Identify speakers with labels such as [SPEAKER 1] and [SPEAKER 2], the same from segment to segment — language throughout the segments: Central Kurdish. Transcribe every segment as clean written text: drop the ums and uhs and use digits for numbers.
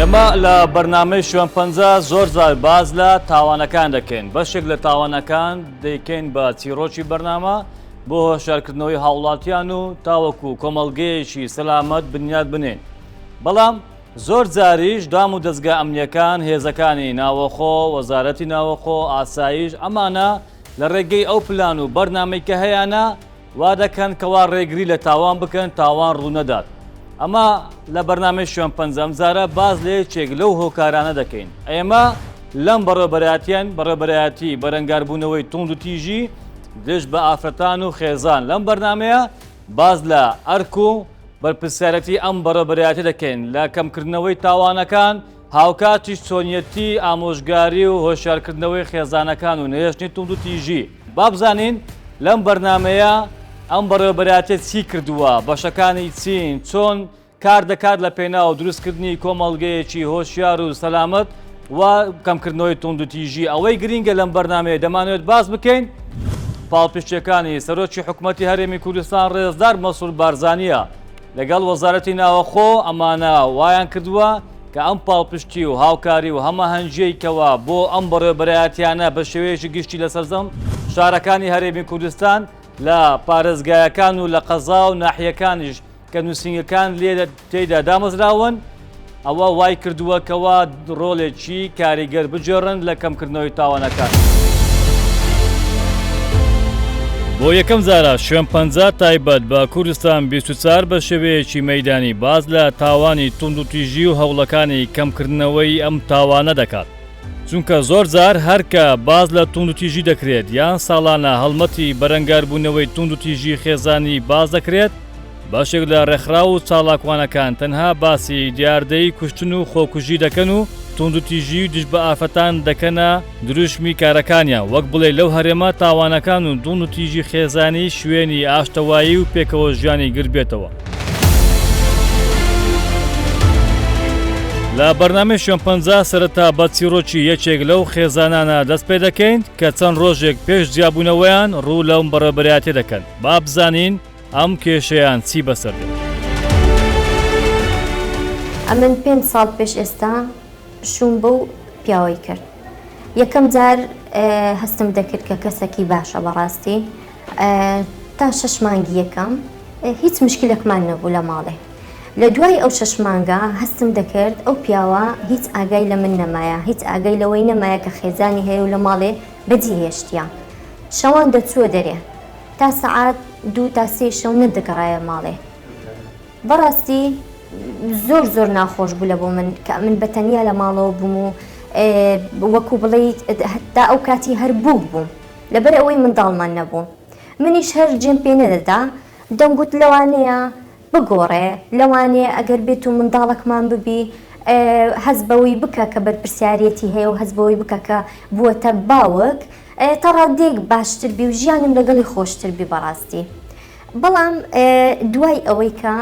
[SPEAKER 1] ئێمە لە بەرنامەی شوێن پەنجا زۆر جار باز لە تاوانەکان دەکەین. بەشێک لە تاوانەکان دەیکەین بە چیرۆکی بەرنامە بۆ هۆشیارکردنەوەی هاوڵاتیان و تاوەکو کۆمەڵگەیەکی سەلامەت بنیاد بنێن. بەڵام زۆر جاریش دام و دەستگا ئەمنیەکان، هێزەکانی ناوەخۆ، وەزارەتی ناوەخۆ، ئاسایش ئەمانە لە ڕێگەی ئەو پلان و بەرنامەی کە هەیەە وا دەکەن کەوا ڕێگری لە تاوان بکەن تاوان ڕوونەدات. ئەمە لە بەرنامەی شوێن پەنجەم جارە باز لە یەکێک لەو هۆکارانە دەکەین. ئێمە لەم بەڕێوەبەرایەتیان بەڕێوەبەرایەتی بەرەنگاربوونەوەی توند و تیژی دشت بە ئافرەتان و خێزان لەم بەرنمەیە باز لە ئەرک و بەرپرسیارەتی ئەم بەڕێوەبەرایەتی دەکەین لە کەمکردنەوەی تاوانەکان، هاوکاتی چۆنیەتی ئامۆژگاری و هۆشیارکردنەوەی خێزانەکان و نەهێشتنی توند و تیژی. با بزانین لەم بەرنمەیە ئەم بەڕێوەبەرایەتیە چی کردووە، بەشەکانی چین، چۆن کار دەکات لە پێناو دروستکردنی کۆمەڵگەیەکی هۆشیار و سەلامەت و کەمکردنەوەی توند و تیژی. ئەوەی گرینگە لەم بەرنمەیە دەمانوێت باز بکەین پاڵپشتیەکانی سەرۆکی حکوومەتی هەرێمی کوردستان ڕێزدار مەسعود بارزانیە لەگەڵ وەزارەتی ناوەخۆ ئەمانە وایان کردووە کە ئەم پاڵپشتی و هاوکاری و هەمەهەنگیەکەوە بۆ ئەم بەڕێوەبەرایەتیانە بە شێوەیەکی گشتی لە سەرجەم شارەکانی هەرێمی کوردستان لە پارێزگایەکان و لە قەزا و ناحیەکانیش کە نووسنگەکان لێ تێیدا دامەزراون ئەوە وای کردووەکەوە ڕۆڵێکی کاریگەر بجێڕن لە کەمکردنەوەی تاوانەکان. بۆ یەکەم جارە شوێن پەنجا تایبەت بە کوردستان 24 بە شێوەیەکی مەیدانی باز لە تاوانی توند و تیژی و هەوڵەکانی کەمکردنەوەی ئەم تاوانە دەکات. چونکە زۆر جار هەرکە باز لە توند و تیژی دەکرێت یان ساڵانە هەڵمەتی بەرەنگاربوونەوەی توند و تیژی خێزانی باز دەکرێت، باشێک لە ڕێکخرا و چالاکوانەکان تەنها باسی دیاردەی کوشتن و خۆکوژی دەکەن و توند و تیژی و دژ بە ئافەتان دەکەنە دروشمی کارەکانیان، وەک بڵێ لەو هەرێمە تاوانەکان و توند و تیژی خێزانی شوێنی ئاشتەوایی و پێکەوە ژیانی گربێتەوە. لە بەرنامەی شوێن پەنجا سەرەتا بە چیرۆکی یەکێک لەو خێزانانە دەست پێ دەکەین کە چەند ڕۆژێک پێش جیابوونەوەیان ڕوو لەم بەڕێوەبەرایەتیە دەکەن. با بزانین ئەم کێشەیان چی بەسەر دێت.
[SPEAKER 2] ئەمن 5 ساڵ پێش ئێستا شوم بە و پیاوەی کرد. یەکەم جار هەستم دەکرد کە کەسێکی باشە بەڕاستی تا 6 مانگی یەکەم هیچ مشکلێکمان نەبوو لە ماڵێ. لە دوای ئەو 6 مانگە هەستم دەکرد ئەو پیاوە هیچ ئاگای لە من نەمایە، هیچ ئاگای لەوەی نەمایە کە خێزانی هەیە و لە ماڵێ بەجێهێشتیە. شەوان دەچووە دەرێ تا سەعات 2 تا 3 شەو نەدەگەڕایە ماڵێ. بەڕاستی زۆر ناخۆش بوو لە بۆ من کە من بەتەنیا لە ماڵەوە بووم و وەکو بڵێ تا ئەو کاتی هەر بووم لەبەر ئەوەی منداڵمان نەبوو. منیش هەر جێم پێ نەدەدا، دەمگوت لەوانەیە بگۆڕێ، لەوانەیە ئەگەر بێت و منداڵێکمان ببی هەز بەوەی بکە کە بەرپرسیارەتی هەیە و هەز بەوەی بکە کە بووەتە باوک تا ڕادێک باشتر بی و ژیانم لەگەڵی خۆشتر بی بەڕاستی. بەڵام دوای ئەوەی کە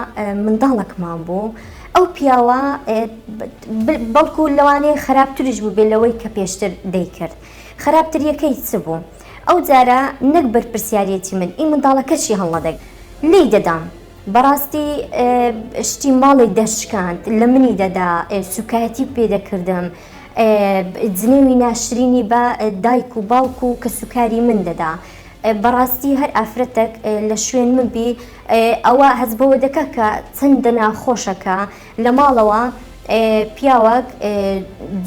[SPEAKER 2] منداڵێکمان بوو ئەو پیاوە بەڵکو لەوانەیە خراپتریش بوو بێ لەوەی کە پێشتر دەیکرد. خراپتریەکەی چ بوو؟ ئەو جارە نەک بەرپرسیارەتی من ئین منداڵەکەشی هەڵەدەک لی دەدام. بەڕاستی شتی ماڵی دەشکاند لە منی دەدا، سوکایەتی پێدەکردم، جنێوی ناشرینی بە دایک و باوک و کە سوکاری من دەدا. بەڕاستی هەر ئافرەتێک لە شوێن من بی ئەوە هەز بەوە دەکە کە چەندە ناخۆشەکە لە ماڵەوە پیاوەک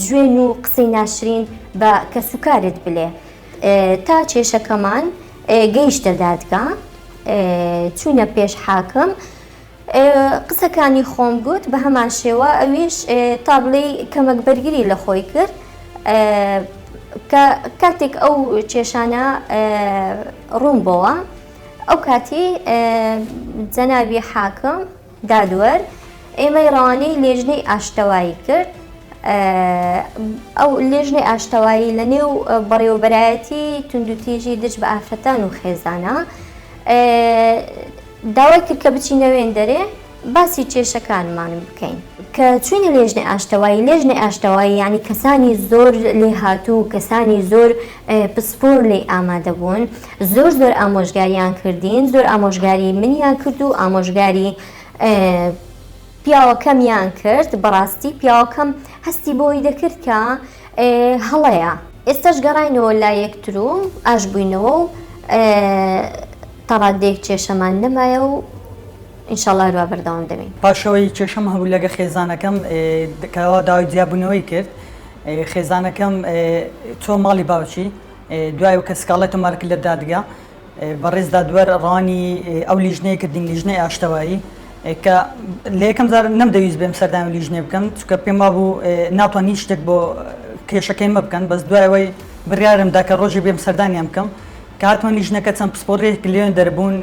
[SPEAKER 2] جوێن و قسەی ناشرین بە کە سوکارت بلێ. تا کێشەکەمان گەیشتە دادگا، چوونە پێش حاکم، قسەکانی خۆم گوت بە هەمان شێوە ئەویش تا بڵێ کەمەک بەرگری لە خۆی کرد. کاتێک ئەو کێشانە ڕوون بۆوە ئەو کاتی جەنابی حاکم دادوەر ئێمەی ڕەوانەی لێژنەی ئاشتەوایی کرد. ئەو لێژنەی ئاشتەوایی لە نێو بەڕێوەبەرایەتی توندوتیژی دژ بە ئافرەتان و خێزانە داوای کرد کە بچینەوێن دەرێ باسی کێشەکانمانم بکەین کە چوینە لێژنەی ئاشتەوایی. لێژنەی ئاشتەوایی یعنی کەسانی زۆر لێ هاتوو، کەسانی زۆر پسپۆر لێ ئامادە بوون، زۆر ئامۆژگاریان کردین، زۆر ئامۆژگاری منیان کرد و ئامۆژگاری پیاوەکەمیان کرد. بەڕاستی پیاوەکەم هەستی بۆی دەکرد کە هەڵەیە ئێستاش گەڕاینەوە لا یەکتر و ئاش بووینەوە و تەڕادێک کێشەمان نەمایە و ئینشاءڵڵا هەروە بەردەوام دەبین.
[SPEAKER 3] پاشەوەی کێشەم هەبوو لەگە خێزانەکەم کەوا داوای جیابوونەوەی کرد. خێزانەکەم چۆ ماڵی باوکی دوای کە سکاڵەت و مارک لە دادگا بەڕێز دادوەر ڕوانی ئەو لیژنەیە کردین لیژنەی ئاشتەوایی کە لە یەکەم جار نەمدەویست بێم سەردانی لیژنێ بکەم چونکە پێم وابوو ناتوانانی شتێک بۆ کێشەکەی مە بکەن، بەس دوایەوەی بڕیارمدا کە ڕۆژی بێم سەردانیان بکەم کە هاتوان لیژنەکە چەند پسپۆڕێک لێن دەربوون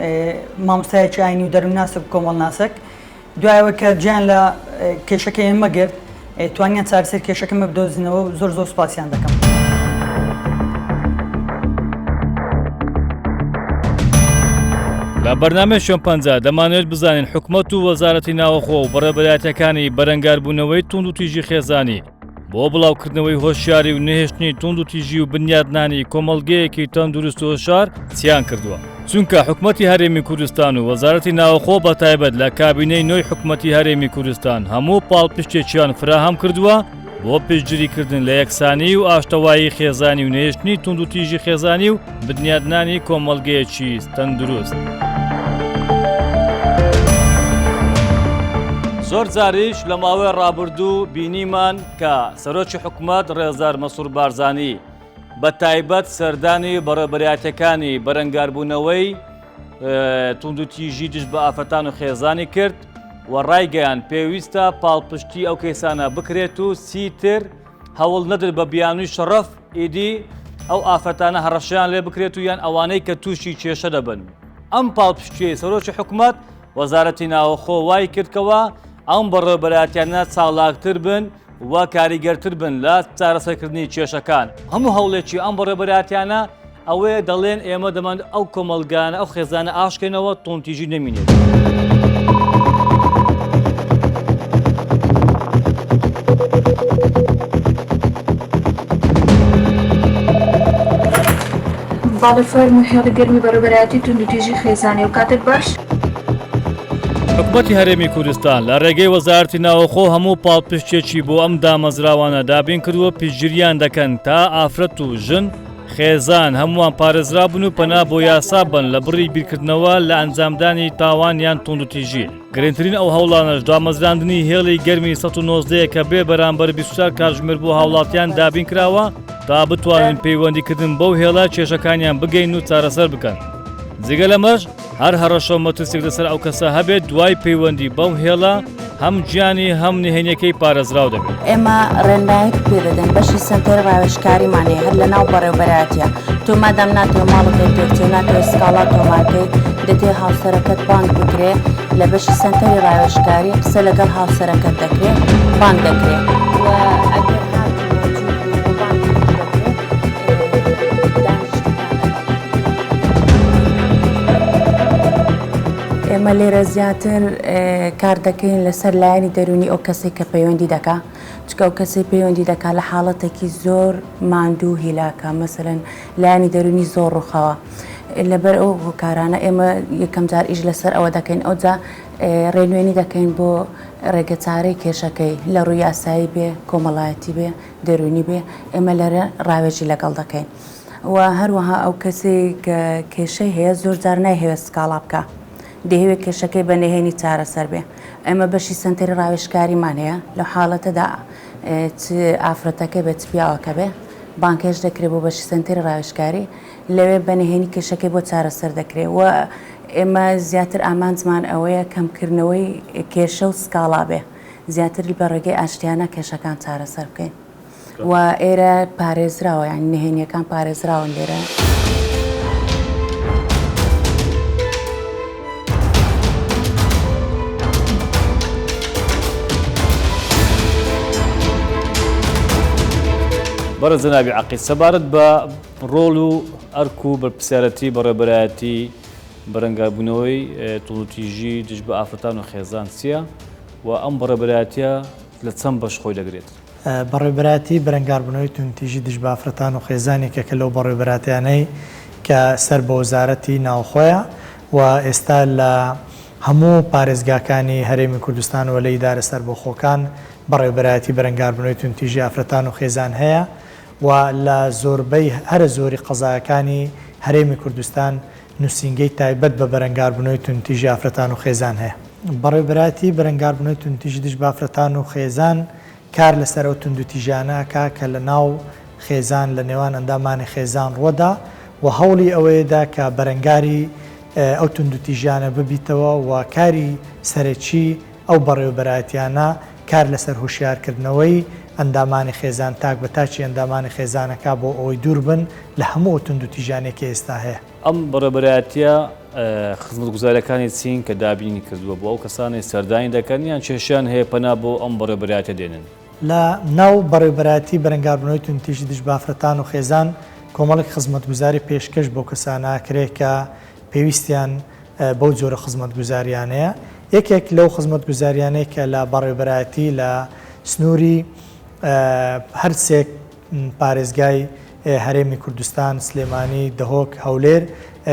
[SPEAKER 3] مامۆستایەکی ئاینی و دەروونناسک و کۆمەڵناسک. دوایەوە کە گیان لە کێشەکەی ئێمە گرت توانیان چارەسەر کێشەکەمە بدۆزینەوە و زۆر سوپاسیان دەکەم.
[SPEAKER 1] لە بەرنامەی شۆمپەنجە دەمانوێت بزانین حکومەت و وەزارەتی ناوەخۆ و بەڕێبەرایەتەکانی بەرەنگاربوونەوەی توند و تیژی خێزانی بۆ بڵاوکردنەوەی هۆشیاری و نەهێشتنی توند و تیژی و بنیادنانی کۆمەڵگەیەکی تەندروست و هۆشار چیان کردووە. چونکە حکومەتی هەرێمی کوردستان و وەزارەتی ناوەخۆ بەتایبەت لە کابینەی نۆی حکومەتی هەرێمی کوردستان هەموو پاڵپشتێکیان فراهەم کردووە بۆ پێشگیریکردن لە یەکسانی و ئاشتەوایی خێزانی و نەهێشتنی توند و تیژی خێزانی و بنیادنانی کۆمەڵگەیەکی تەندروست. زۆر جاریش لە ماوەی ڕابردوو بینیمان کە سەرۆکی حکومەت ڕێزدار مەسوور بارزانی بە تایبەت سەردانی بەڕێبەرایەتەکانی بەرەنگاربوونەوەی توند و تیژی دژ بە ئافرەتان و خێزانی کرد و ڕایگەیان پێویستە پاڵپشتی ئەو کەسانە بکرێت و سیتر هەوڵ نەدر بە بیانووی شەڕەف ئیدی ئەو ئافرەتانە هەڕەشیان لێ بکرێت و یان ئەوانەی کە تووشی کێشە دەبن. ئەم پاڵپشتیەی سەرۆکی حکومەت وەزارەتی ناوەخۆ وای کردکەوە ئەم بەڕێبەرایەتیانە چاڵاکتر بن و کاریگەرتر بن لە چارەسەرکردنی کێشەکان. هەموو هەوڵێکی ئەم بەڕێبەرایەتیانە ئەوەیە دەڵێن ئێمە دەمان ئەو کۆمەلگانە ئەو خێزانە ئاشکەینەوە تۆنتیژی نەمینێت.
[SPEAKER 4] باڵێ فەرمووی هێڵی گەرمی بەڕێبەرایەتی توند و تیژی خێزانی و کاتێک باش.
[SPEAKER 1] حکومەتی هەرێمی کوردستان لە ڕێگەی وەزارەتی ناوەخۆ هەموو پاڵپشتێکی بۆ ئەم دامەزراوانە دابین کردووە پشتگیریان دەکەن تا ئافرەت و ژن خێزان هەمووان پارێزرا بن و پەنا بۆ یاسا بن لە بڕی بیرکردنەوە لە ئەنجامدانی تاوان یان توند و تیژی. گرنگترین ئەو هەوڵانەش دامەزراندنی هێڵی گەرمی 1990 کە بێ بەرامبەر 24 کاتژمێر بۆ هاوڵاتیان دابین کراوە تا بتوانن پەیوەندیکردن بەو هێڵە کێشەکانیان بگەین و چارەسەر بکەن. جگە لەمەش هەر هەڕەشە مەترسێک لەسەر ئەو کەسە هەبێت دوای پەیوەندی بەو هێڵە هەم گیانی هەم نهێنیەکەی پارێزراو دەبێت.
[SPEAKER 5] ئێمە ڕێنماییت پێ دەدەین بەشی سنتەر ڕاوێژکاریمانەیە هەر لە ناو بەڕێوەبەرایەتیە تۆ مادام ناتوێ ماڵەکەی پێچێ ناتوێ سکاڵا تۆمارکەی دەتێ هاوسەرەکەت بانگ بکرێ لە بەشی سنتەری ڕاوێژکاری قسە لەگەڵ هاوسەرەکەت دەکرێت بانگ دەکرێت و ئەگەر ئێمە لێرە زیاتر کار دەکەین لەسەر لایەنی دەرونی ئەو کەسێک کە پەیوەندی دەکا چکە ئەو کەسی پەیوەندی دەکا لە حاڵەتێکی زۆر ماندوو هیلاکە مەسەرەن لایەنی دەرونی زۆر ڕووخەوە لەبەر ئەو کارانە ئێمە یەکەم جار ئیش لەسەر ئەوە دەکەین ئەوجا ڕێنوێنی دەکەین بۆ ڕێگەچارەی کێشەکەی لە ڕووی یاسایی بێ کۆمەڵایەتی بێ دەرونی بێ ئێمە لەرە ڕاوێژی لەگەڵ دەکەین و هەروەها ئەو کەسێک کێشەی هەیە زۆر جار نایهەوێت سکاڵا بکە دەهەوێت کێشەکەی بە نهێنی چارەسەر بێ ئەمە بەشی سنتەری ڕاوێژکاریمان هەیە لەو حاڵەتەدا ئافرەتەکە بێت پیاوەکە بێ بانکێش دەکرێت بۆ بەشی سنتەری ڕاوێژکاری لەوێ بە نهێنی کێشەکەی بۆ چارەسەر دەکرێت و ئێمە زیاتر ئامانجمان ئەوەیە کەمکردنەوەی کێشە و سکاڵا بێ زیاتر بە ڕێگەی ئاشتیانە کێشەکان چارەسەر بکەین و ئێرە پارێزراوە یعنی نهێنیەکان پارێزراون لێرە.
[SPEAKER 1] بەرە جەنابی عەقیل سەبارەت بە ڕۆڵ و ئەرک و بەرپرسیارەتی بەڕێوەبەرایەتی بەرەنگاربوونەوەی توڵوتیژی دژ بە ئافرەتان و خێزان چییە و ئەم بەڕێوەبەرایەتیە لە چەند بەش خۆی دەگرێت؟
[SPEAKER 6] بەڕێوەبەرایەتی بەرەنگاربوونەوەی توندوتیژی دژ بە ئافرەتان و خێزانێکە کە لەو بەڕێوەبەراتیانەی کە سەر بە وەزارەتی ناوخۆیە و ئێستا لە هەموو پارێزگاکانی هەرێمی کوردستان و لە ئیدارە سەربەخۆکان بەڕێوەبەرایەتی بەرەنگاربوونەوەی توندوتیژی ئافرەتان و خێزان هەیە و لە زۆربەی هەرە زۆری قەزایەکانی هەرێمی کوردستان نووسینگەی تایبەت بە بەرەنگاربوونەوەی توندوتیژی ئافرەتان و خێزان هەیە. بەڕێوەبەرایەتی بەرەنگاربوونەوەی توندوتیژی دژ بە ئافرەتان و خێزان کار لەسەر ئەو توندوتیژانەکە کە لە ناو خێزان لە نێوان ئەندامانی خێزان ڕۆدا و هەوڵی ئەوەیەدا کە بەرەنگاری ئەو توندوتیژانە ببیتەوە و کاری سەرەکی ئەو بەڕێوەبەرایەتیانە کار لەسەر هوشیارکردنەوەی ئەندامانی خێزان تاک بە تاچی ئەندامانی خێزانەکە بۆ ئەوەی دوور بن لە هەموو توندوتیژانێکی ئێستا هەیە.
[SPEAKER 1] ئەم بەڕێوەبەرایەتیە خزمەتگوزاریەکانی چین کە دابینی کردووە بۆ ئەو کەسانی سەردانی دەکەن یان کێشیان هەیە پەنا بۆ ئەم بەڕێوەبەرایەتە دێنن؟
[SPEAKER 6] لە ناو بەڕێوەبەرایەتی بەرەنگاربوونەوەی توندوتیژی دژ بە ئافرەتان و خێزان کۆمەڵێک خزمەتگوزاری پێشکەش بۆ کەسانە کرێت کە پێویستیان بەو جۆرە خزمەتگوزاریانەیە. یەکێک لەو خزمەتگوزاریانەی کە لە بەڕێوەبەرایەتی لە سنووری هەرسێک پارێزگای هەرێمی کوردستان، سلێمانی، دهۆک، هەولێر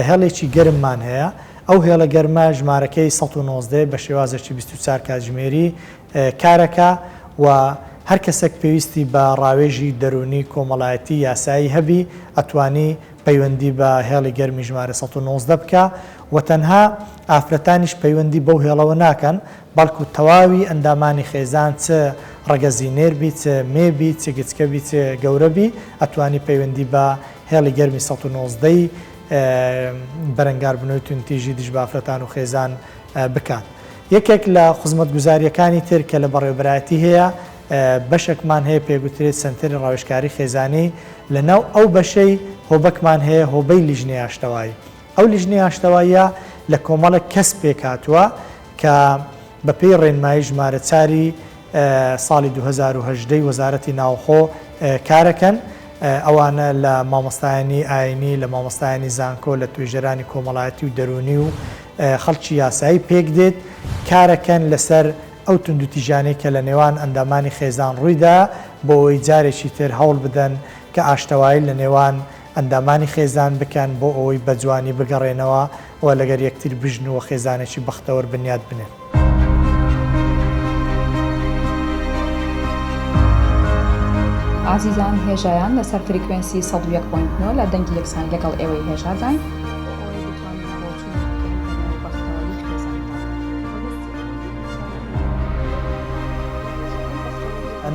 [SPEAKER 6] هێڵێکی گەرممان هەیە. ئەو هێڵە گەرمە ژمارەکەی 119 بە شێوازێکی 24 کاتژمێری کارەکە و هەر کەسێک پێویستی بە ڕاوێژی دەرونی کۆمەڵایەتی یاسایی هەبی ئەتوانی پەیوەندی بە هێڵی گەرمی ژمارە 119 بکە و تەنها ئافرەتانیش پەیوەندی بەو هێڵەوە ناکەن بەڵکو تەواوی ئەندامانی خێزان چ ڕەگەزینێربی چ مێبی چ گچکەبی چ گەورەبی ئەتوانی پەیوەندی بە هێڵی گەرمی 119 بەرەنگاربوونەوەی توندوتیژی دژ بە ئافرەتان و خێزان بکات. یەکێک لە خزمەتگوزاریەکانی تر کە لە بەڕێوەبەرایەتی هەیە بەشێکمان هەیە پێگوترێت سنتەری ڕاوێژکاری خێزانی لە ناو ئەو بەشەی هۆبەکمان هەیە هۆبەی لیژنەی ئاشتەوایی. ئەو لیژنەی ئاشتەواییە لە کۆمەڵێک کەس پێکاتووە کە بەپێی ڕێنمایی ژمارە 4 ساڵی 2018 وەزارەتی ناوخۆ کارەکەن. ئەوانە لە مامۆستایانی ئاینی، لە مامۆستایانی زانکۆ، لە توێژەرانی کۆمەڵایەتی و دەرونی و خەڵکی یاسایی پێک دێت کارەکەن لەسەر ئەو توندوتیژانەی کە لە نێوان ئەندامانی خێزان ڕوویدا بۆ ئەوەی جارێکی تر هەوڵ بدەن کە ئاشتەوایی لە نێوان ئەندامانی خێزان بکەن بۆ ئەوەی بە جوانی بگەڕێنەوە و لەگەر یەکتر بژن و خێزانێکی بەختەوەر بنیاد بنێن.
[SPEAKER 7] عزیزان هێژایان لەسەر فریکوێنسی 101.9 لە دەنگی یەکسان لەگەڵ ئێوەی هێژاداین.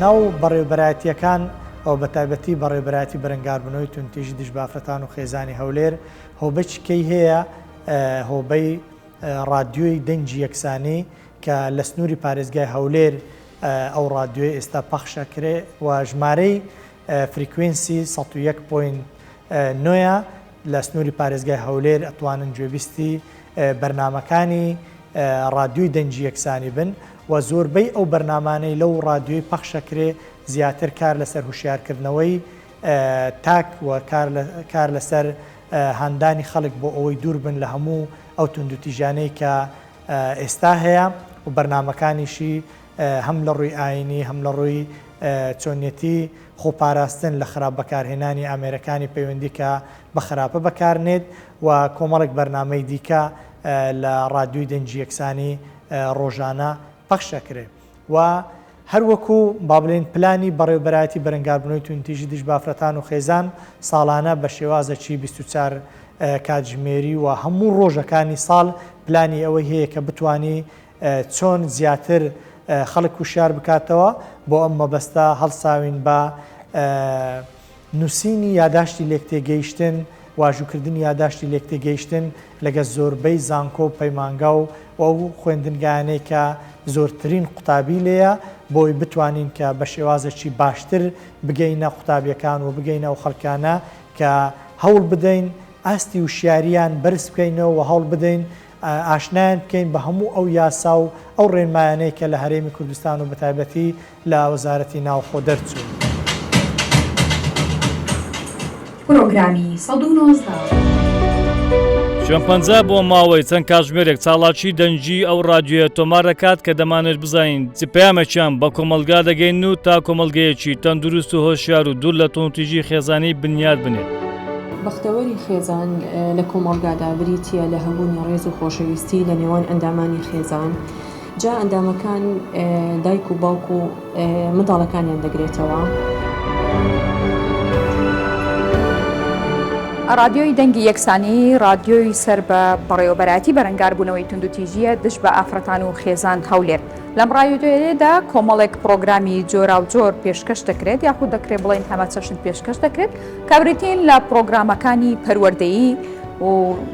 [SPEAKER 6] ناو بەڕێوەبەرایەتیەکان ئەو بە تایبەتی بەڕێوەبەرایەتی بەرەنگاربوونەوەی توندوتیژی دژ بە ئافرەتان و خێزانی هەولێر هۆبەیەکی هەیە، هۆبەی ڕادیۆی دەنگی یەکسانی کە لە سنووری پارێزگای هەولێر ئەو ڕادیۆی ئێستا پەخشەکرێ و ژمارەی فریکوێنسی 101.9 لە سنووری پارێزگای هەولێر ئەتوانن گوێبیستی بەرنامەکانی ڕادیۆی دەنگی یەکسانی بن و زۆربەی ئەو بەرنامانەی لەو ڕادیۆی پەخشەکرێ زیاتر کار لەسەر هوشیارکردنەوەی تاک و کار لەسەر هەندانی خەڵک بۆ ئەوەی دوور بن لە هەموو ئەو توندوتیژانەی کە ئێستا هەیە و بەرنامەکانیشی هەم لە ڕووی ئاینی هەم لە ڕووی چۆنیەتی خۆپاراستن لە خراپ بەکارهێنانی ئامێرەکانی پەیوەندی کە بە خراپە بەکارنێت و کۆمەڵێک بەرنامەی دیکە لە ڕادیۆی دەنگی یەکسانی ڕۆژانە پەخشەکرێ و هەروەکو با بڵێن پلانی بەڕێوەبەرایەتی بەرەنگاربوونەوەی توندوتیژی دژ بە ئافرەتان و خێزان ساڵانە بە شێوازێکی 24 کاتژمێری و هەموو ڕۆژەکانی ساڵ پلانی ئەوەی هەیە کە بتوانی چۆن زیاتر خەڵک وشار بکاتەوە بۆ ئەم مەبەستە هەڵساوین بە نووسینی یاداشتی لێکتێگەیشتن واژووکردنی یاداشتی لێکتێ گەیشتن لەگە زۆربەی زانکۆ و پەیمانگا و ئەو خوێندنگانەی کە زۆرترین قوتابی لێیە بۆی بتوانین کە بە شێوازێکی باشتر بگەینە قوتابیەکان و بگەینە ئەو خەڵکانە کە هەوڵ بدەین ئاستی وشیاریان بەرز بکەینەوە و هەوڵ بدەین ئاشنایان بکەین بە هەموو ئەو یاسا و ئەو ڕێنمایانەیە کە لە هەرێمی کوردستان و بەتایبەتی لە وەزارەتی ناوخۆ دەرچوو.
[SPEAKER 7] پرۆگرامی 119.
[SPEAKER 1] شەمپەنجە بۆ ماوەی چەند کاتژمێرێک چاڵاکی دەنجی ئەو رادیۆیە تۆمار دەکات کە دەمانێت بزانین چ پەیامێکیان بە کۆمەلگا دەگەین و تا کۆمەلگەیەکی تەندروست و هۆشیار و دوور لە تۆنتیژی خێزانی بنیاد بنێت.
[SPEAKER 8] بەختەوەری خێزان لە کۆمەڵگادا بریتە لە هەبوونی ڕێز و خۆشەویستی لە نێوان ئەندامانی خێزان. جا ئەندامەکان دایک و باوک و منداڵەکانیان دەگرێتەوە.
[SPEAKER 7] رادیۆی دەنگی یەکسانی رادیۆی سەر بە بەڕێوەبەراتی بەرەنگاربوونەوەی توندوتیژیە دش بە ئافرەتان و خێزان هەولێر. لەم ڕایۆدێدا کۆمەڵێک پرۆگرامی جۆرا و جۆر پێشکەش دەکرێت یاخود دەکرێت بڵێن هەمە چەشن پێشکەش دەکرێت کە بریتین لە پرۆگرامەکانی پەروەردەیی و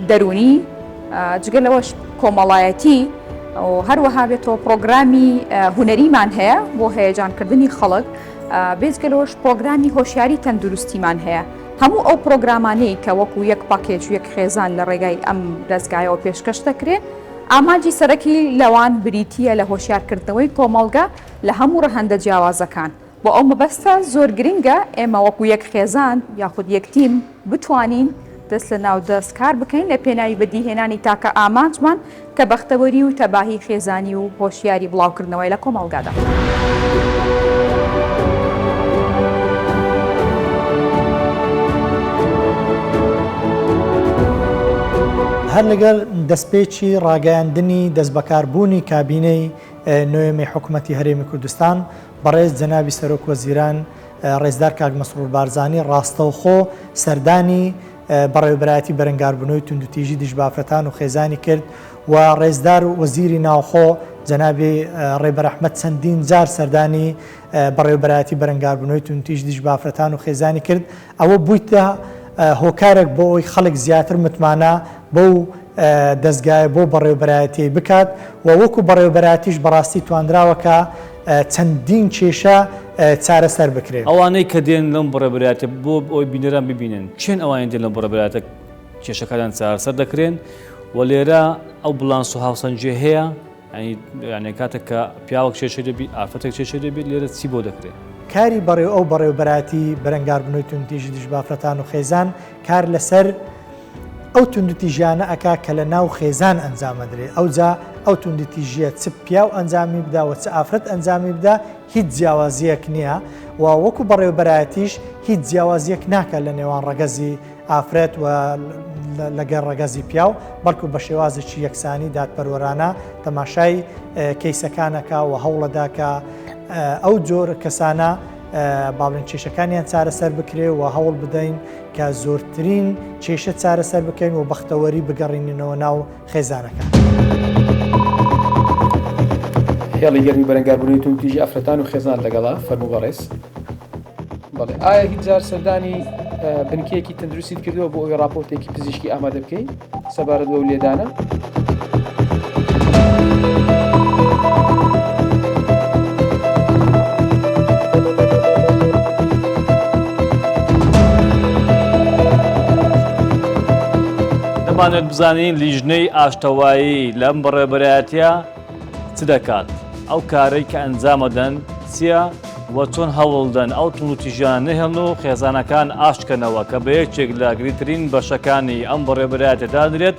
[SPEAKER 7] دەرونی جگەلەوەش کۆمەڵایەتی و هەروەها بێتەوە پرۆگرامی هونەریمان هەیە بۆ هەیەجانکردنی خەڵک بێجگەلەوەش پرۆگرامی هۆشیاری تەندروستیمان هەیە. هەموو ئەو پرۆگرامانەی کە وەکو یەک پاکێج و یەک خێزان لە ڕێگای ئەم دەستگایەوە پێشکەش دەکرێت ئاماجی سەرەکی لەوان بریتیە لە هۆشیارکردنەوەی کۆمەڵگە لە هەموو ڕەهەندە جیاوازەکان بۆ ئەو مەبەستە زۆر گرنگە ئێمە وەکو یەک خێزان یاخود یەکتیم بتوانین دەست لە ناو دەستکار بکەین لە پێناوی بەدیهێنانی تاکە ئامانجمان کە بەختەوەری و تەباهی خێزانی و هۆشیاری بڵاوکردنەوەی لە کۆمەڵگادا.
[SPEAKER 6] هەر لەگەڵ دەستپێکی ڕاگەیاندنی دەستبەکاربوونی کابینەی نوێمی حکوومەتی هەرێمی کوردستان بەڕێز جەنابی سەرۆک وەزیران ڕێزدار کاک مەسرور بارزانی ڕاستەوخۆ سەردانی بەڕێوەبەرایەتی بەرەنگاربوونەوەی توندوتیژی دژبافرەتان و خێزانی کرد و ڕێزدار وەزیری ناوخۆ جەنابی ڕێبەر ئەحمەد چەندین جار سەردانی بەڕێوەبەرایەتی بەرەنگاربوونەوەی توندوتیژی دژبافرەتان و خێزانی کرد ئەوە بوویتە هۆکارێک بۆ ئەوی خەڵک زیاتر متمانە بەو دەستگایە بۆ بەڕێوەبەرایەتی بکات و وەکو بەڕێوەبەرایەتیش بەڕاستی توانراوەکە چەندین کێشە چارەسەر بکرێت.
[SPEAKER 1] ئەوانەی کە دێن لەم بەڕێوەبەرایەتە بۆ ئەوی بینەران ببینن چێن ئەوانە دێن لەم بەڕێوەبەرایەتە کێشەکانیان چارەسەر دەکرێن و لێرە ئەو بڵانس و هاوسەنجێ هەیە یعنی کاتێک کە پیاوەک کێشە دەبێت ئافرەتێک کێشە دەبێت لێرە چی بۆ دەکرێت؟
[SPEAKER 6] کاری ئەو بەڕێوەبەرایەتی بەرەنگاربوونەوەی توندوتیژی دژبافرەتان و خێزان کار لەسەر ئەو توندوتیژیانە ئەکا کە لە ناو خێزان ئەنجامەدرێت ئەوجا ئەو توندوتیژیە چ پیاو ئەنجامی بداوە چ ئافرەت ئەنجامی بدا هیچ جیاوازیەک نییە و وەکو بەڕێوەبەرایەتیش هیچ جیاوازیەک ناکە لە نێوان ڕەگەزی ئافرەت و لەگەڵ ڕەگەزی پیاو بەڵکو بە شێوازێکی یەکسانی دادپەروەرانە تەماشای کەیسەکانەکە و هەوڵەدا کە ئەو جۆر کەسانە باڵێن کێشەکانیان چارەسەر بکرێ و هەوڵ بدەین کە زۆرترین کێشە چارەسەر بکەین و بەختەوەری بگەڕینەوە ناو خێزانەکان.
[SPEAKER 9] هێڵی گەرمی بەرەنگاربوونەوەی توندوتیژی ئافرەتان و خێزان لەگەڵا فەرموو بەڕێز. بەڵێ ئایا هیچ جار سەردانی بنکەیەکی تەندروستیت کردووە بۆ ئەوەی راپۆرتێکی پزیشکی ئامادە بکەین سەبارەت بەو لێدانە؟
[SPEAKER 1] دەمانێت بزانین لیژنەی ئاشتەوایی لەم بەڕێوەبەرایەتیە چ دەکات؟ ئەو کارەی کە ئەنجامەدەن چییە و چۆن هەوڵدەن ئەو توندوتیژیان نەهێڵن و خێزانەکان ئاشکەنەوە کە بە یەکێک لە گرنگترین بەشەکانی ئەم بەڕێوەبەرایەتە دادرێت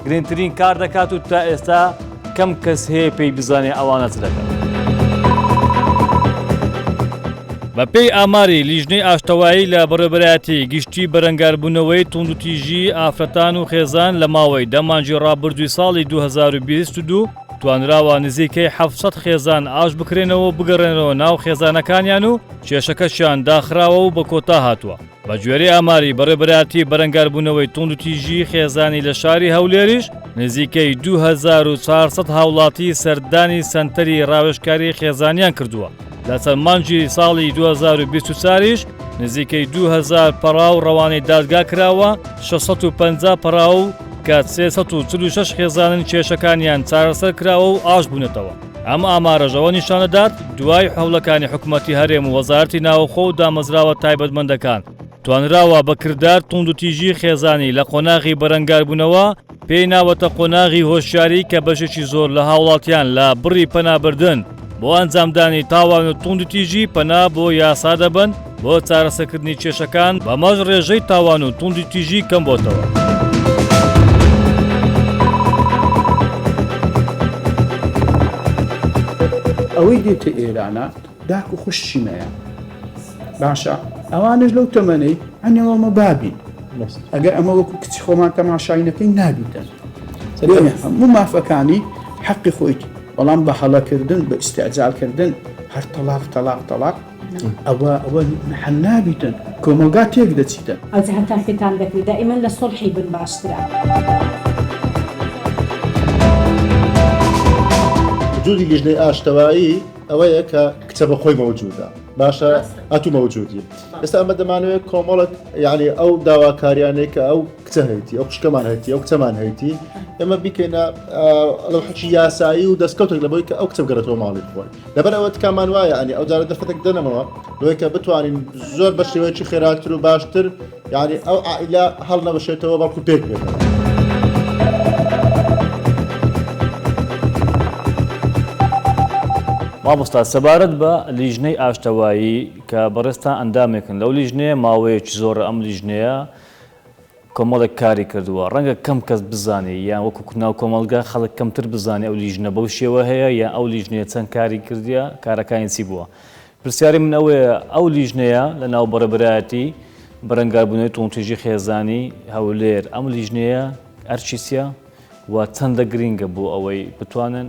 [SPEAKER 1] گرنگترین کار دەکات و تا ئێستا کەم کەس هەیە پێی بزانێ ئەوانە چ دەکات. بەپێی ئاماری لیژنەی ئاشتەوایی لە بەڕێوەبەرایەتی گشتی بەرەنگاربوونەوەی توندوتیژی ئافرەتان و خێزان لە ماوەی دەمانجی ڕابردووی ساڵی 2022 توانراوە نزیکەی 700 خێزان ئاش بکرێنەوە بگەڕێنەوە ناو خێزانەکانیان و کێشەکەشیان داخراوە و بە کۆتا هاتووە. بە گوێرەی ئاماری بەڕێوەبەرایەتی بەرەنگاربوونەوەی توندوتیژی خێزانی لە شاری هەولێریش نزیکەی 2400 هاوڵاتی سەردانی سەنتەری ڕاوێژکاری خێزانیان کردووە. لە چەند مانگی ساڵی 2024ش نزیکەی 2000 پەڕا و ڕەوانەی دادگا کراوە 650 پەڕا و کە 346 خێزانن کێشەکانیان چارەسەر کراوە و ئاش بوونەتەوە. ئەم ئامارەژەوە نیشانەدات دوای هەوڵەکانی حکوومەتی هەرێم و وەزارەتی ناوخۆ و دامەزراوە تایبەتمەندەکان توانراوە بەکردار توند و تیژی خێزانی لە قۆناغی بەرەنگاربوونەوە پێی ناوەتە قۆناغی هۆشیاری کە بەشێکی زۆر لە هاوڵاتیان لە بڕی پەنابردن بۆ ئەنجامدانی تاوان و توند و تیژی پەنا بۆ یاسا دەبن بۆ چارەسەرکردنی کێشەکان بەمەش ڕێژەی تاوان و توند و تیژی کەم بۆتەوە.
[SPEAKER 10] ئەوەی دێتە ئێرانە داک و خوشچینەیە باشە ئەوانش لەو تەمەنەی ئەنێوەمە بابین ئەگەر ئەمە وەکو کچی خۆمان تەماشاینەکەی نابیتن هەموو مافەکانی حەقی خۆیتی بەڵام بە هەڵەکردن بە ئیستیعجالکردن هەر تەلاق ئەوە حەل نابیتن کۆمەلگا تێک دەچیتن
[SPEAKER 11] ئەو جەهەتاکتان دەکرێت دائیمەن لە سڵحی بن باشترە.
[SPEAKER 12] وجودی لیژنەی ئاشتەوایی ئەوەیە کە کچە بە خۆی مەوجودە باشە ئەتو مەوجودی ئێستا ئەمە دەمانوێت کۆمەڵک یعنی ئەو داواکاریانەی کە ئەو کچە هەیتی ئەو قشکەمان هەیتی ئەو کچەمان هەیتی ئێمە بیکەینە لەو حەچی یاسایی و دەستکەوتێک لەبەوەی کە ئەو کچە بگەڕێتەوە ماڵی خۆی لەبەر ئەوە تکامان وایە ئەنی ئەو جارە دەرفەتێک دەنەمەوە لەوەی کە بتوانین زۆر بە شێوەیەکی خێراتر و باشتر یعنی ئەو عائیلە هەڵ نەبەشێتەوە بەڵکو پێک بێتەوە.
[SPEAKER 1] مامۆستا سەبارەت بە لیژنەی ئاشتەوایی کە بەڕێستا ئەندامێکن لەو لیژنەیە ماوەیەکی زۆر ئەم لیژنەیە کۆمەڵێک کاری کردووە ڕەنگە کەم کەس بزانێ یان وەکو ناو کۆمەلگا خەڵک کەمتر بزانێ ئەو لیژنە بەو شێوە هەیە یان ئەو لیژنەیە چەند کاری کردیە کارەکانی چی بووە. پرسیاری من ئەوەیە ئەو لیژنەیە لە ناو بەڕێبەرایەتی بەرەنگاربوونەوەی توندوتیژی خێزانی هەولێر ئەم لیژنەیە ئەرچیسیە و چەندە گرینگە بۆ ئەوەی بتوانن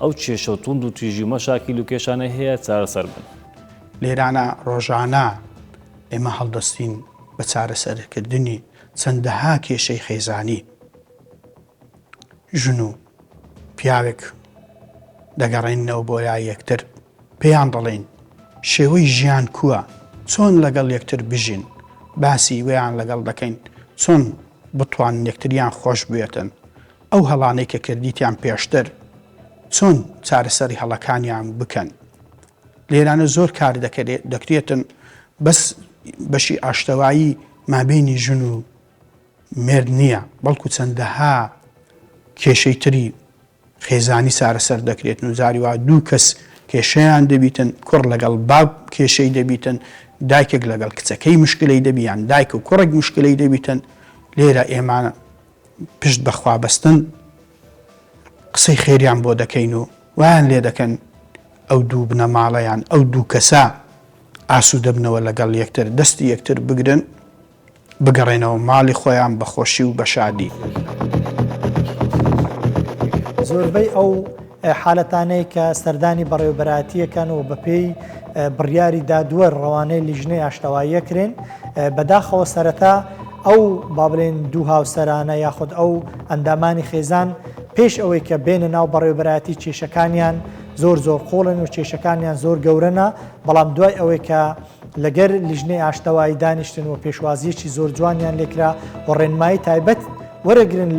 [SPEAKER 1] ئەو کێشە و توند و تیژی و مەشاکیل و کێشانە هەیە چارەسەر بن.
[SPEAKER 10] لێرانە ڕۆژانە ئێمە هەڵدەستین بە چارەسەرکردنی چەندەها کێشەی خێزانی ژن و پیاوێک دەگەڕێنەوە بۆ لای یەکتر پێیان دەڵێن شێوەی ژیان کووە چۆن لەگەڵ یەکتر بژین باسی ویان لەگەڵ دەکەین چۆن بتوان یەکتریان خۆش بێتن ئەو هەڵانەی کە کردیتیان پێشتر چۆن چارەسەری هەڵەکانیان بکەن. لێرانە زۆر کار دەکرێتن بەس بەشی ئاشتەوایی مابینی ژن و مرد نییە بەڵکو چەندەها کێشەی تری خێزانی چارەسەر دەکرێت و زاری وا دوو کەس کێشەیان دەبیتن کوڕ لەگەڵ باب کێشەی دەبیتن دایکێک لەگەڵ کچەکەی مشکلەی دەبیان دایک و کوڕێک مشکلەی دەبیتن لێرە ئێمە پشت بەخوابەستن قسەی خێریان بۆ دەکەین و وایان لێ دەکەن ئەو دوو بنە ماڵەیان ئەو دوو کەسە ئاسوودە بنەوە لەگەڵ یەکتر دەستی یەکتر بگرن بگەڕێنەوە ماڵی خۆیان بە خۆشی و بە شادی.
[SPEAKER 6] زۆربەی ئەو حالەتانەی کە سەردانی بەڕێوەبەرایەتیەکەن و بەپێی بڕیاری دادووە ڕەوانەی لیژنەی ئاشتەواییەکرێن بەداخەوە سەرەتا ئەو با بڵێن دوو هاوسەرانە یاخود ئەو ئەندامانی خێزان پێش ئەوەی کە بێنە ناو بەڕێوەبەرایەتی کێشەکانیان زۆر قۆڵن و کێشەکانیان زۆر گەورەنە بەڵام دوای ئەوەی کە لەگەر لیژنەی ئاشتەوایی دانیشتن و پێشوازیەکی زۆر جوانیان لێکرا و ڕێنمایی تایبەت وەرەگرن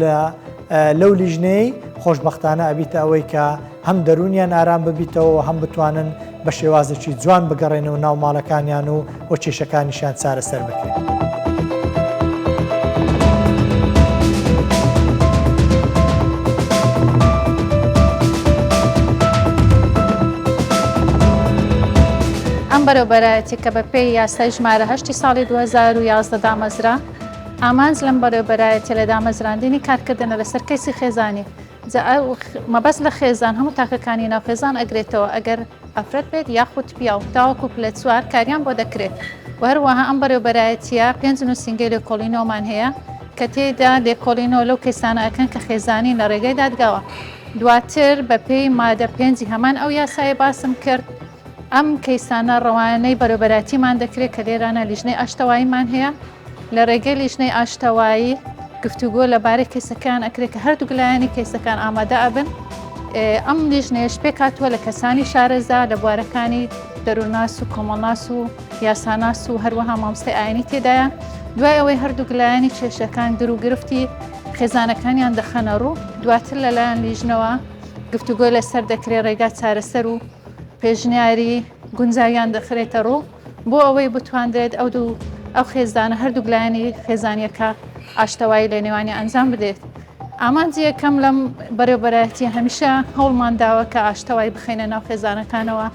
[SPEAKER 6] لەو لیژنەی خۆشبەختانە ئەبیتە ئەوەی کە هەم دەرونیان ئارام ببیتەوە هەم بتوانن بە شێوازێکی جوان بگەڕێنەوە ناو ماڵەکانیان و کێشەکانیشان چارەسەر بکرێن.
[SPEAKER 13] ئەم بەرەوبەرایەتی کە بە پێی یاسای ژمارە 8 ساڵی 2011 دامەزرا ئامانج لەم بەرەوبەرایەتی لە دامەزراندنی کارکردنە لەسەر کەسی خێزانی مەبەست لە خێزان هەموو تاقەکانی ناو خێزان ئەگرێتەوە ئەگەر ئەفرەت بێت یاخود پیا و تاوەکو پلە چوار کاریان بۆ دەکرێت و هەروەها ئەم بەرەوبەرایەتیە 5 نووسینگەی لێکۆڵینەوەمان هەیە کە تێدا لێکۆڵینەوە لەو کەسانە ئەکەن کە خێزانی لە ڕێگەی دادگاوە دواتر بە پێی مادە 5 هەمان ئەو یاسایە باسم کرد ئەم کەیسانە ڕەوانەی بەرەوبەراتیمان دەکرێت کە لێرانە لیژنەی ئاشتەواییمان هەیە لە ڕێگەی لیژنەی ئاشتەوایی گفتوگۆ لەبارەی کەسەکان ئەکرێت کە هەردوو گلایانی کەسەکان ئامادە ئەبن ئەم لیژنەیەش پێک هاتووە لە کەسانی شارەزا لە بوارەکانی دەرووناس و کۆمەڵناس و یاساناس و هەروەها مامۆستای ئاینی تێدایە. دوای ئەوەی هەردوو لایەنی کێشەکان گرفتی خێزانەکانیان دەخەنە ڕوو، دواتر لەلایەن لیژنەوە گفتوگۆی لەسەر دەکرێت ڕێگا چارەسەر و پێشنیاری گونجاویان دەخرێتە ڕوو بۆ ئەوەی بتواندرێت ئەو خێزانە هەردوو لایەنی خێزانیەکە ئاشتەوایی لە نێوانی ئەنجام بدێت. ئامانجی یەکەم لەم بەڕێوەبەرایەتی هەمیشە هەوڵمان داوە کە ئاشتەوایی بخەینە ناو خێزانەکانەوە،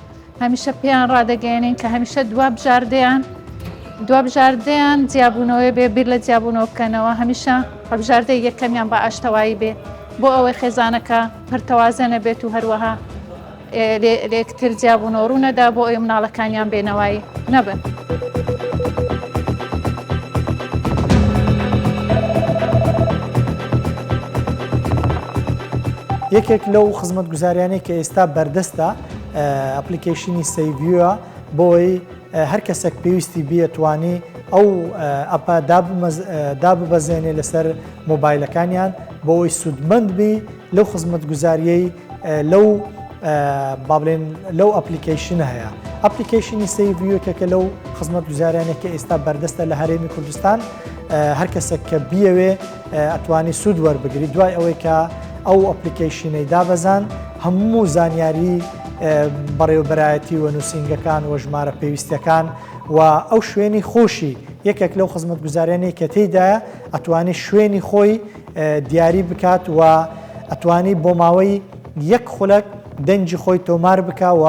[SPEAKER 13] هەمیشە پێیان ڕادەگەێنین کە هەمیشە دوا بژاردەیان جیابوونەوەی بێ بیر لە جیابوونەوە بکەنەوە، هەمیشە هەبژاردەی یەکەمیان بە ئاشتەوایی بێ بۆ ئەوەی خێزانەکە پرتەوازە بێت و هەروەها لێکتر جیابوونەوە ڕوو نەدا بۆ ئەوی مناڵەکانیان بێنەوەی نەبن.
[SPEAKER 6] یەکێک لەو خزمەت گوزاریانەی کە ئێستا بەردەستە ئەپلیکیشنی سەیڤیوە بۆی هەر کەسێک پێویستی بیەتوانی ئەو ئەپە داببەزێنێ لەسەر مۆبایلەکانیان بۆەوەی سوودمەند بی لەو خزمەت گوزاریەی لەو ئەپلیکیشنە هەیە. ئەپلیکیشنی سەیڤیوەکە لەو خزمەت گوزاریانێک کە ئێستا بەردەستە لە هەرێمی کوردستان، هەر کەسێک کە بیەوێ ئەتوانی سوود وەربگری دوای ئەوەی کە ئەو ئەپلیکیشنەی دابەزان هەموو زانیاری بەڕێوەبەرایەتی و نووسنگەکان و ژمارە پێویستەکان و ئەو شوێنی خۆشی یەکێک لەو خزمەت گوزاریانەی کە تێیدایە ئەتوانی شوێنی خۆی دیاری بکات و ئەتوانی بۆ ماوەی یەک خولەک دەنجی خۆی تۆمار بکە و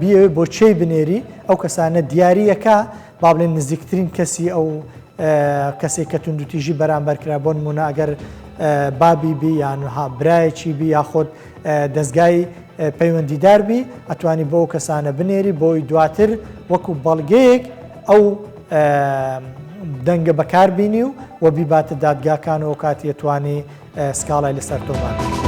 [SPEAKER 6] بیەوێ بۆ چێی بنێری ئەو کەسانە دیاریەکە با بڵێن نزیکترین کەسی ئەو کەسێک کە توندوتیژی بەرامبەرکرا بۆ نمونە ئەگەر بابی بی یان برایەکی بی یاخۆت دەستگای پەیوەندیدار بی ئەتوانی بۆ کەسانە بنێری بۆی دواتر وەکو بەڵگەیەک ئەو دەنگە بەکار بینی و بیباتە دادگاکان و کاتی ئەتوانی سکاڵای لەسەر تۆمار.